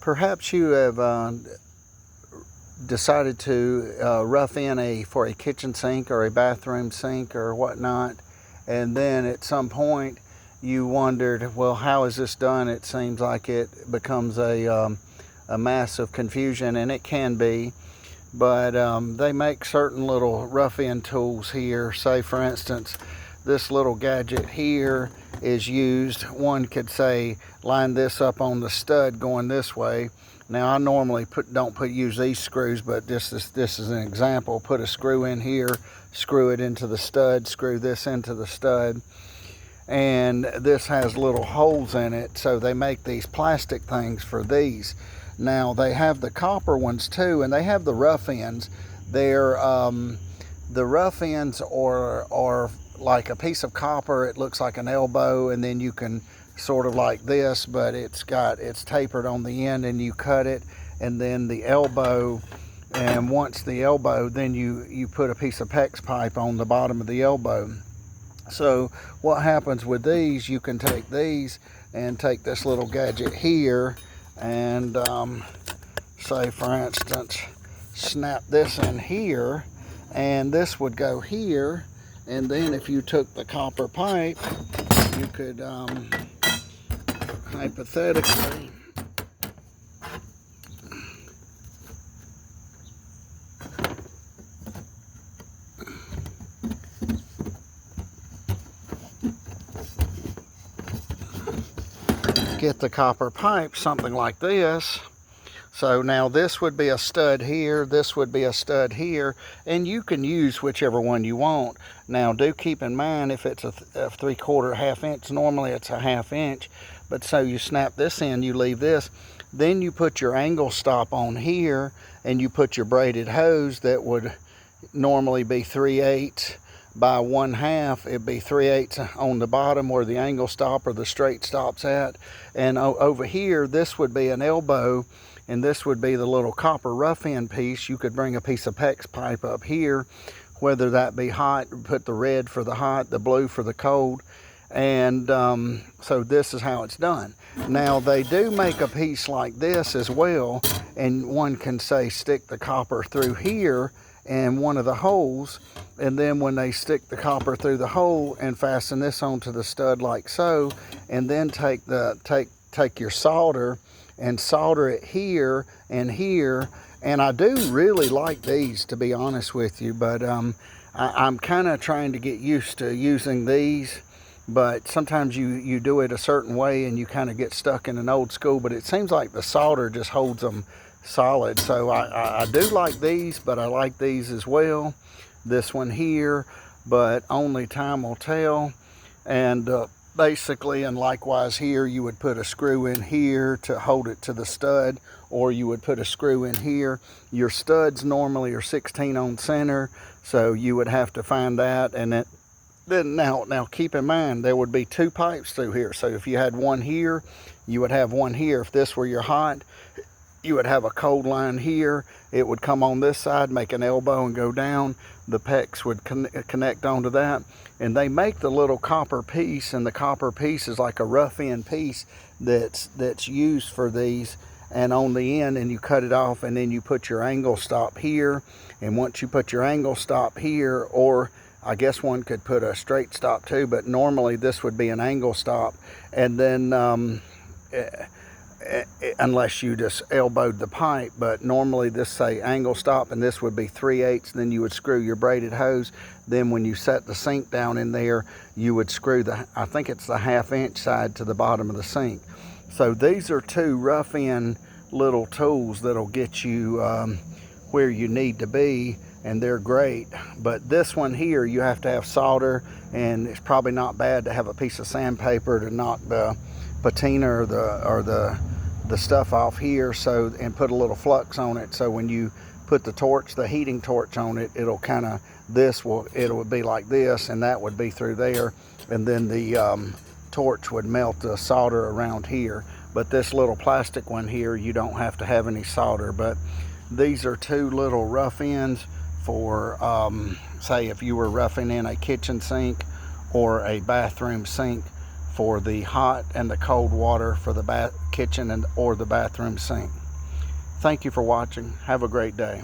Perhaps you have decided to rough in for a kitchen sink or a bathroom sink or whatnot, and then at some point you wondered, well, how is this done? It seems like it becomes a massive confusion, and it can be. But they make certain little rough-in tools here. Say, for instance, this little gadget here is used. One could say, line this up on the stud going this way. Now, I normally don't use these screws, but this is an example. Put a screw in here, screw it into the stud, screw this into the stud. And this has little holes in it, so they make these plastic things for these. Now, they have the copper ones too, and they have the rough ends. They're the rough ends are like a piece of copper. It looks like an elbow, and then you can sort of like this, but it's tapered on the end, and you cut it, and then the elbow, and once the elbow, then you put a piece of PEX pipe on the bottom of the elbow. So what happens with these, you can take these and take this little gadget here and say, for instance, snap this in here, and this would go here. And then if you took the copper pipe, you could hypothetically get the copper pipe something like this. So now this would be a stud here, this would be a stud here, and you can use whichever one you want. Now do keep in mind, if it's a 3/4, ½ inch, normally it's a ½ inch, but so you snap this in, you leave this, then you put your angle stop on here, and you put your braided hose that would normally be 3/8 by 1/2. It'd be 3/8 on the bottom where the angle stop or the straight stop's at, and over here this would be an elbow, and this would be the little copper rough-in piece. You could bring a piece of PEX pipe up here, whether that be hot, put the red for the hot, the blue for the cold, and so this is how it's done. Now they do make a piece like this as well, and one can say stick the copper through here in one of the holes, and then when they stick the copper through the hole and fasten this onto the stud like so, and then take your solder and solder it here and here. And I do really like these, to be honest with you, but I'm kind of trying to get used to using these. But sometimes you do it a certain way and you kind of get stuck in an old school, but it seems like the solder just holds them solid. So I do like these, but I like these as well. This one here, but only time will tell. And basically, and likewise here, you would put a screw in here to hold it to the stud, or you would put a screw in here. Your studs normally are 16 on center, so you would have to find that. And then now keep in mind, there would be 2 pipes through here. So if you had one here, you would have one here. If this were your hot, you would have a cold line here. It would come on this side, make an elbow and go down. The PEX would connect onto that. And they make the little copper piece, and the copper piece is like a rough-in piece that's used for these. And on the end, and you cut it off, and then you put your angle stop here. And once you put your angle stop here, or I guess one could put a straight stop too, but normally this would be an angle stop. And then unless you just elbowed the pipe, but normally this say angle stop, and this would be 3/8. Then you would screw your braided hose. Then when you set the sink down in there, you would screw I think it's the ½ inch side to the bottom of the sink. So these are 2 rough-in little tools that'll get you where you need to be, and they're great. But this one here, you have to have solder, and it's probably not bad to have a piece of sandpaper to knock the patina or the stuff off here, so, and put a little flux on it, so when you put the heating torch on it, it'll kind of, it would be like this, and that would be through there, and then the torch would melt the solder around here. But this little plastic one here, you don't have to have any solder. But these are 2 little rough ends for say if you were roughing in a kitchen sink or a bathroom sink for the hot and the cold water for the kitchen or the bathroom sink. Thank you for watching. Have a great day.